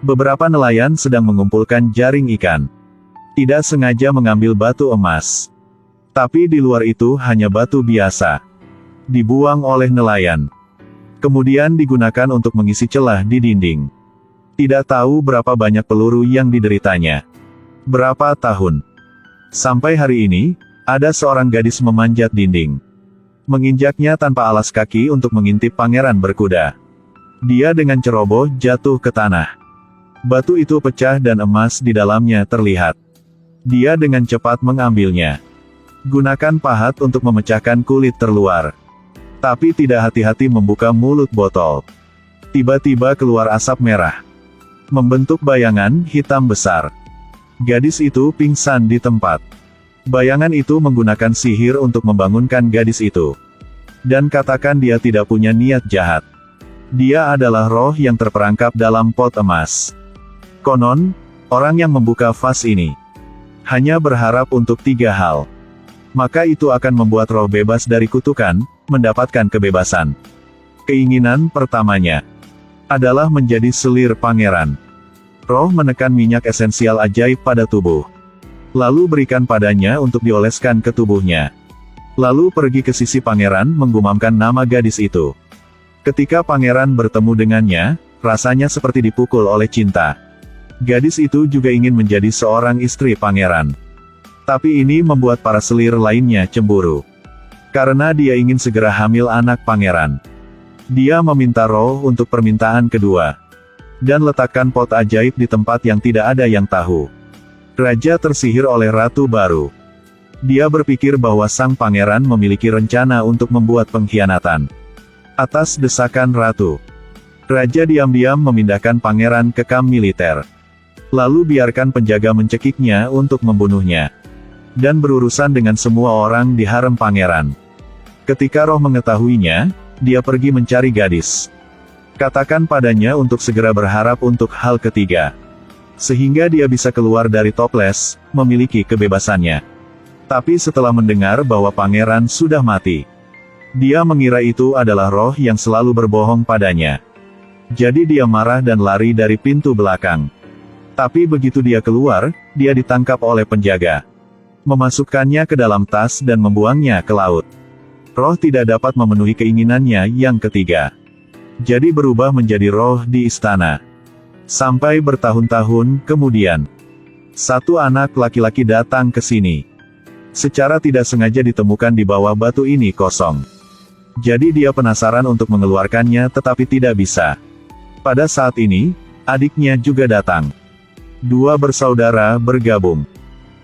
Beberapa nelayan sedang mengumpulkan jaring ikan. Tidak sengaja mengambil batu emas. Tapi di luar itu hanya batu biasa. Dibuang oleh nelayan. Kemudian digunakan untuk mengisi celah di dinding. Tidak tahu berapa banyak peluru yang dideritanya. Berapa tahun. Sampai hari ini, ada seorang gadis memanjat dinding. Menginjaknya tanpa alas kaki untuk mengintip pangeran berkuda. Dia dengan ceroboh jatuh ke tanah. Batu itu pecah dan emas di dalamnya terlihat. Dia dengan cepat mengambilnya. Gunakan pahat untuk memecahkan kulit terluar. Tapi tidak hati-hati membuka mulut botol. Tiba-tiba keluar asap merah. Membentuk bayangan hitam besar. Gadis itu pingsan di tempat. Bayangan itu menggunakan sihir untuk membangunkan gadis itu. Dan katakan dia tidak punya niat jahat. Dia adalah roh yang terperangkap dalam pot emas. Konon, orang yang membuka vas ini hanya berharap untuk 3 hal. Maka itu akan membuat roh bebas dari kutukan, mendapatkan kebebasan. Keinginan pertamanya adalah menjadi selir pangeran. Roh menekan minyak esensial ajaib pada tubuh. Lalu berikan padanya untuk dioleskan ke tubuhnya. Lalu pergi ke sisi pangeran menggumamkan nama gadis itu. Ketika pangeran bertemu dengannya, rasanya seperti dipukul oleh cinta. Gadis itu juga ingin menjadi seorang istri pangeran. Tapi ini membuat para selir lainnya cemburu. Karena dia ingin segera hamil anak pangeran. Dia meminta roh untuk permintaan kedua. Dan letakkan pot ajaib di tempat yang tidak ada yang tahu. Raja tersihir oleh ratu baru. Dia berpikir bahwa sang pangeran memiliki rencana untuk membuat pengkhianatan. Atas desakan ratu, raja diam-diam memindahkan pangeran ke kamp militer. Lalu biarkan penjaga mencekiknya untuk membunuhnya. Dan berurusan dengan semua orang di harem pangeran. Ketika roh mengetahuinya, dia pergi mencari gadis. Katakan padanya untuk segera berharap untuk hal ketiga. Sehingga dia bisa keluar dari toples, memiliki kebebasannya. Tapi setelah mendengar bahwa pangeran sudah mati, dia mengira itu adalah roh yang selalu berbohong padanya. Jadi dia marah dan lari dari pintu belakang. Tapi begitu dia keluar, dia ditangkap oleh penjaga. Memasukkannya ke dalam tas dan membuangnya ke laut. Roh tidak dapat memenuhi keinginannya yang ketiga. Jadi berubah menjadi roh di istana. Sampai bertahun-tahun kemudian, satu anak laki-laki datang ke sini. Secara tidak sengaja ditemukan di bawah batu ini kosong. Jadi dia penasaran untuk mengeluarkannya tetapi tidak bisa. Pada saat ini, adiknya juga datang. 2 bersaudara bergabung.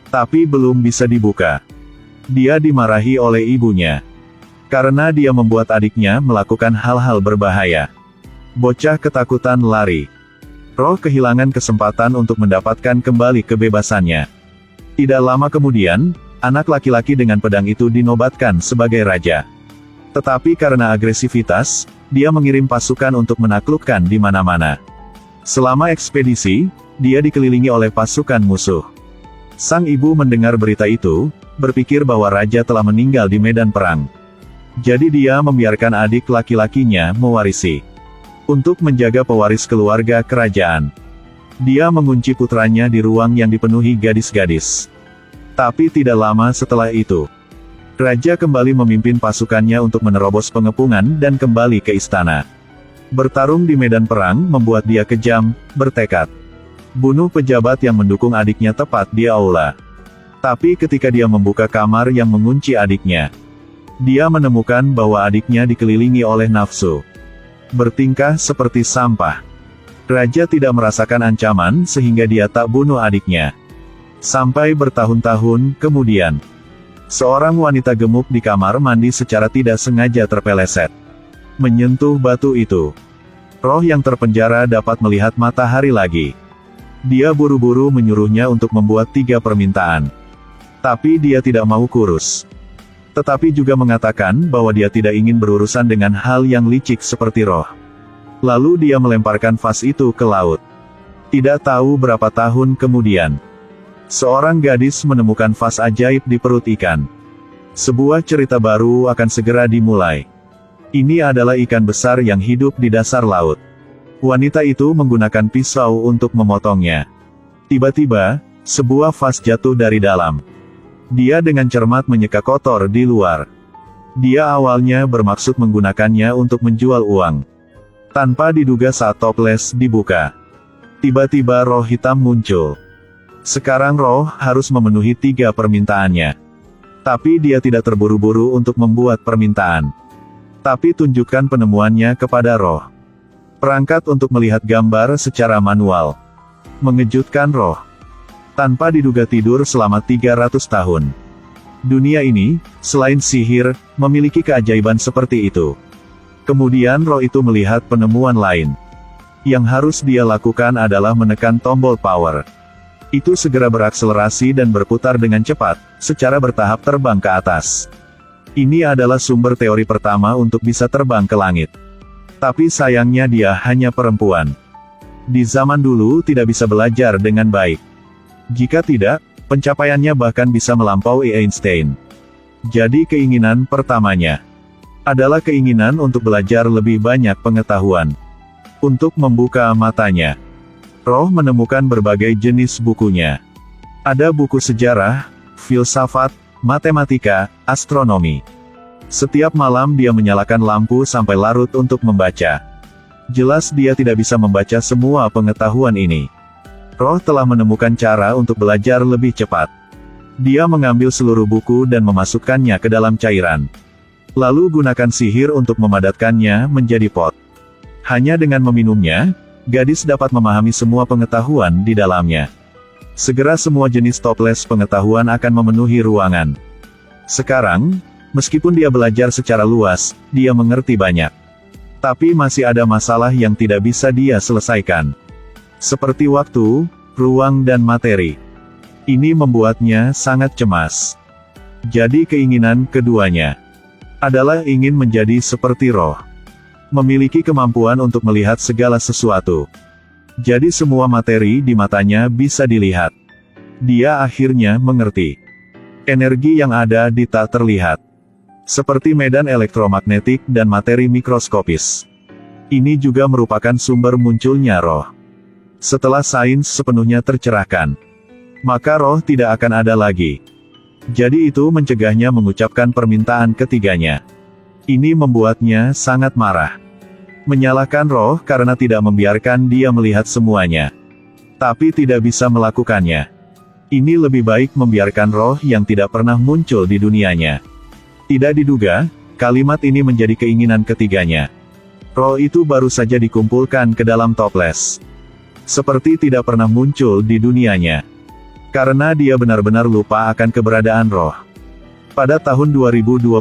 Tapi belum bisa dibuka. Dia dimarahi oleh ibunya. Karena dia membuat adiknya melakukan hal-hal berbahaya. Bocah ketakutan lari. Roh kehilangan kesempatan untuk mendapatkan kembali kebebasannya. Tidak lama kemudian, anak laki-laki dengan pedang itu dinobatkan sebagai raja. Tetapi karena agresivitas, dia mengirim pasukan untuk menaklukkan di mana-mana. Selama ekspedisi, dia dikelilingi oleh pasukan musuh. Sang ibu mendengar berita itu, berpikir bahwa raja telah meninggal di medan perang. Jadi dia membiarkan adik laki-lakinya mewarisi. Untuk menjaga pewaris keluarga kerajaan. Dia mengunci putranya di ruang yang dipenuhi gadis-gadis. Tapi tidak lama setelah itu, raja kembali memimpin pasukannya untuk menerobos pengepungan dan kembali ke istana. Bertarung di medan perang membuat dia kejam, bertekad bunuh pejabat yang mendukung adiknya tepat di aula. Tapi ketika dia membuka kamar yang mengunci adiknya, dia menemukan bahwa adiknya dikelilingi oleh nafsu. Bertingkah seperti sampah. Raja tidak merasakan ancaman sehingga dia tak bunuh adiknya. Sampai bertahun-tahun kemudian, seorang wanita gemuk di kamar mandi secara tidak sengaja terpeleset. Menyentuh batu itu. Roh yang terpenjara dapat melihat matahari lagi. Dia buru-buru menyuruhnya untuk membuat 3 permintaan. Tapi dia tidak mau kurus. Tetapi juga mengatakan bahwa dia tidak ingin berurusan dengan hal yang licik seperti roh. Lalu dia melemparkan vas itu ke laut. Tidak tahu berapa tahun kemudian, seorang gadis menemukan vas ajaib di perut ikan. Sebuah cerita baru akan segera dimulai. Ini adalah ikan besar yang hidup di dasar laut. Wanita itu menggunakan pisau untuk memotongnya. Tiba-tiba, sebuah vas jatuh dari dalam. Dia dengan cermat menyeka kotor di luar. Dia awalnya bermaksud menggunakannya untuk menjual uang. Tanpa diduga saat toples dibuka, tiba-tiba roh hitam muncul. Sekarang roh harus memenuhi 3 permintaannya. Tapi dia tidak terburu-buru untuk membuat permintaan. Tapi tunjukkan penemuannya kepada roh. Perangkat untuk melihat gambar secara manual. Mengejutkan roh. Tanpa diduga tidur selama 300 tahun. Dunia ini, selain sihir, memiliki keajaiban seperti itu. Kemudian roh itu melihat penemuan lain. Yang harus dia lakukan adalah menekan tombol power. Itu segera berakselerasi dan berputar dengan cepat, secara bertahap terbang ke atas. Ini adalah sumber teori pertama untuk bisa terbang ke langit. Tapi sayangnya dia hanya perempuan. Di zaman dulu tidak bisa belajar dengan baik. Jika tidak, pencapaiannya bahkan bisa melampaui Einstein. Jadi keinginan pertamanya adalah keinginan untuk belajar lebih banyak pengetahuan. Untuk membuka matanya, roh menemukan berbagai jenis bukunya. Ada buku sejarah, filsafat, matematika, astronomi. Setiap malam dia menyalakan lampu sampai larut untuk membaca. Jelas dia tidak bisa membaca semua pengetahuan ini. Roh telah menemukan cara untuk belajar lebih cepat. Dia mengambil seluruh buku dan memasukkannya ke dalam cairan. Lalu gunakan sihir untuk memadatkannya menjadi pot. Hanya dengan meminumnya, gadis dapat memahami semua pengetahuan di dalamnya. Segera semua jenis toples pengetahuan akan memenuhi ruangan. Sekarang, meskipun dia belajar secara luas, dia mengerti banyak. Tapi masih ada masalah yang tidak bisa dia selesaikan. Seperti waktu, ruang dan materi. Ini membuatnya sangat cemas. Jadi keinginan keduanya adalah ingin menjadi seperti roh. Memiliki kemampuan untuk melihat segala sesuatu. Jadi semua materi di matanya bisa dilihat. Dia akhirnya mengerti. Energi yang ada di tak terlihat. Seperti medan elektromagnetik dan materi mikroskopis. Ini juga merupakan sumber munculnya roh. Setelah sains sepenuhnya tercerahkan, maka roh tidak akan ada lagi. Jadi itu mencegahnya mengucapkan permintaan ketiganya. Ini membuatnya sangat marah. Menyalahkan roh karena tidak membiarkan dia melihat semuanya. Tapi tidak bisa melakukannya. Ini lebih baik membiarkan roh yang tidak pernah muncul di dunianya. Tidak diduga, kalimat ini menjadi keinginan ketiganya. Roh itu baru saja dikumpulkan ke dalam toples. Seperti tidak pernah muncul di dunianya. Karena dia benar-benar lupa akan keberadaan roh. Pada tahun 2022,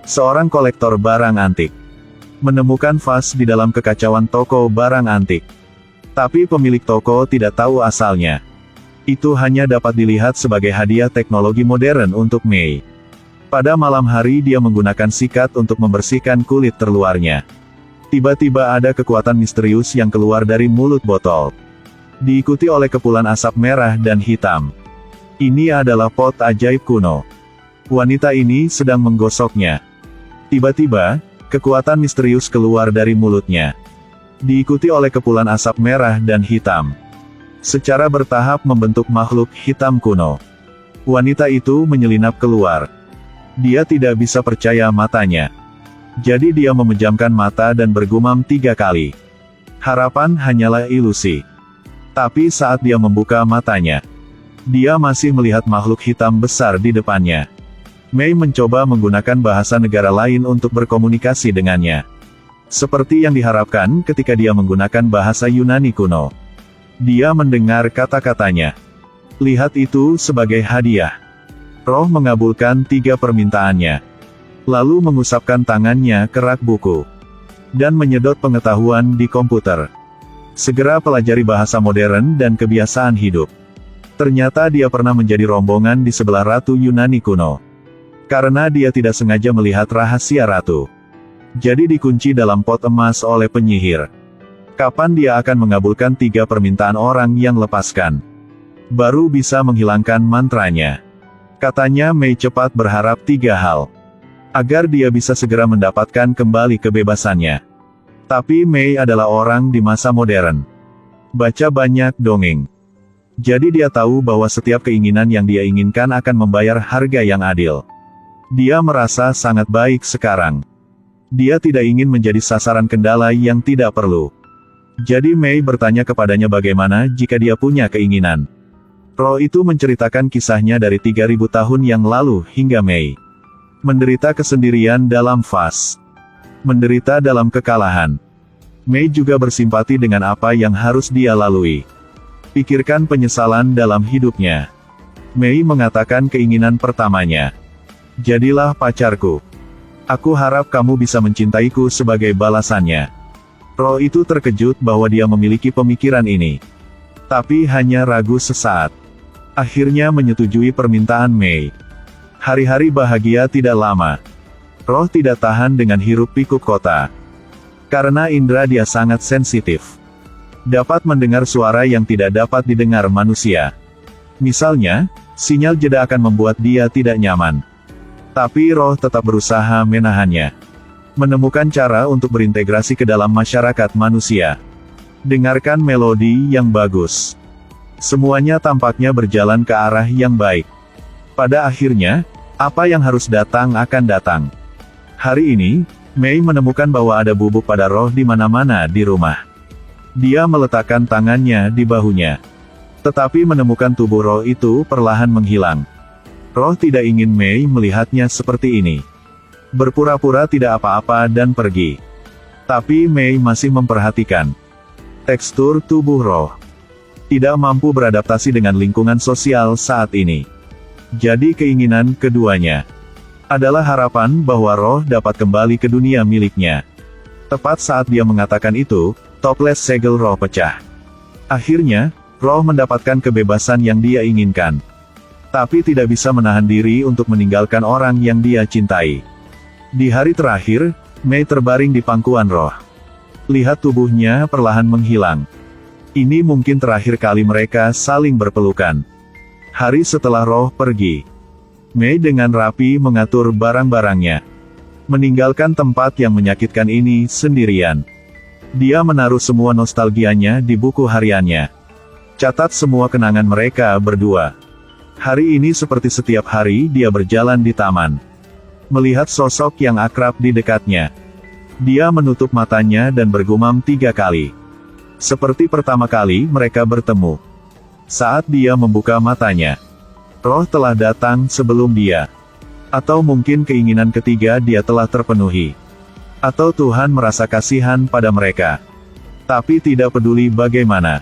seorang kolektor barang antik menemukan vas di dalam kekacauan toko barang antik. Tapi pemilik toko tidak tahu asalnya. Itu hanya dapat dilihat sebagai hadiah teknologi modern untuk Mei. Pada malam hari dia menggunakan sikat untuk membersihkan kulit terluarnya. Tiba-tiba ada kekuatan misterius yang keluar dari mulut botol. Diikuti oleh kepulan asap merah dan hitam. Ini adalah pot ajaib kuno. Wanita ini sedang menggosoknya. Tiba-tiba, kekuatan misterius keluar dari mulutnya. Diikuti oleh kepulan asap merah dan hitam. Secara bertahap membentuk makhluk hitam kuno. Wanita itu menyelinap keluar. Dia tidak bisa percaya matanya. Jadi dia memejamkan mata dan bergumam 3 kali. Harapan hanyalah ilusi. Tapi saat dia membuka matanya, dia masih melihat makhluk hitam besar di depannya. Mei mencoba menggunakan bahasa negara lain untuk berkomunikasi dengannya. Seperti yang diharapkan ketika dia menggunakan bahasa Yunani kuno. Dia mendengar kata-katanya. Lihat itu sebagai hadiah. Roh mengabulkan 3 permintaannya. Lalu mengusapkan tangannya ke rak buku. Dan menyedot pengetahuan di komputer. Segera pelajari bahasa modern dan kebiasaan hidup. Ternyata dia pernah menjadi rombongan di sebelah Ratu Yunani kuno. Karena dia tidak sengaja melihat rahasia ratu. Jadi dikunci dalam pot emas oleh penyihir. Kapan dia akan mengabulkan 3 permintaan orang yang lepaskan? Baru bisa menghilangkan mantranya. Katanya Mei cepat berharap 3 hal. Agar dia bisa segera mendapatkan kembali kebebasannya. Tapi Mei adalah orang di masa modern. Baca banyak dongeng. Jadi dia tahu bahwa setiap keinginan yang dia inginkan akan membayar harga yang adil. Dia merasa sangat baik sekarang. Dia tidak ingin menjadi sasaran kendala yang tidak perlu. Jadi Mei bertanya kepadanya bagaimana jika dia punya keinginan. Roh itu menceritakan kisahnya dari 3000 tahun yang lalu hingga Mei menderita kesendirian dalam fase. Menderita dalam kekalahan. Mei juga bersimpati dengan apa yang harus dia lalui. Pikirkan penyesalan dalam hidupnya. Mei mengatakan keinginan pertamanya. Jadilah pacarku. Aku harap kamu bisa mencintaiku sebagai balasannya. Roh itu terkejut bahwa dia memiliki pemikiran ini. Tapi hanya ragu sesaat. Akhirnya menyetujui permintaan Mei. Hari-hari bahagia tidak lama. Roh tidak tahan dengan hiruk-pikuk kota. Karena indera dia sangat sensitif. Dapat mendengar suara yang tidak dapat didengar manusia. Misalnya, sinyal jeda akan membuat dia tidak nyaman. Tapi Roh tetap berusaha menahannya. Menemukan cara untuk berintegrasi ke dalam masyarakat manusia. Dengarkan melodi yang bagus. Semuanya tampaknya berjalan ke arah yang baik. Pada akhirnya, apa yang harus datang akan datang. Hari ini, Mei menemukan bahwa ada bubuk pada Roh di mana-mana di rumah. Dia meletakkan tangannya di bahunya. Tetapi menemukan tubuh Roh itu perlahan menghilang. Roh tidak ingin Mei melihatnya seperti ini. Berpura-pura tidak apa-apa dan pergi. Tapi Mei masih memperhatikan tekstur tubuh Roh. Tidak mampu beradaptasi dengan lingkungan sosial saat ini. Jadi keinginan keduanya adalah harapan bahwa Roh dapat kembali ke dunia miliknya. Tepat saat dia mengatakan itu, toples segel Roh pecah. Akhirnya, Roh mendapatkan kebebasan yang dia inginkan. Tapi tidak bisa menahan diri untuk meninggalkan orang yang dia cintai. Di hari terakhir, Mei terbaring di pangkuan Roh. Lihat tubuhnya perlahan menghilang. Ini mungkin terakhir kali mereka saling berpelukan. Hari setelah Roh pergi, Mei dengan rapi mengatur barang-barangnya. Meninggalkan tempat yang menyakitkan ini sendirian. Dia menaruh semua nostalgianya di buku hariannya. Catat semua kenangan mereka berdua. Hari ini seperti setiap hari dia berjalan di taman. Melihat sosok yang akrab di dekatnya. Dia menutup matanya dan bergumam 3 kali. Seperti pertama kali mereka bertemu. Saat dia membuka matanya, Roh telah datang sebelum dia. Atau mungkin keinginan ketiga dia telah terpenuhi. Atau Tuhan merasa kasihan pada mereka. Tapi tidak peduli bagaimana.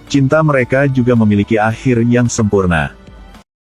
Cinta mereka juga memiliki akhir yang sempurna.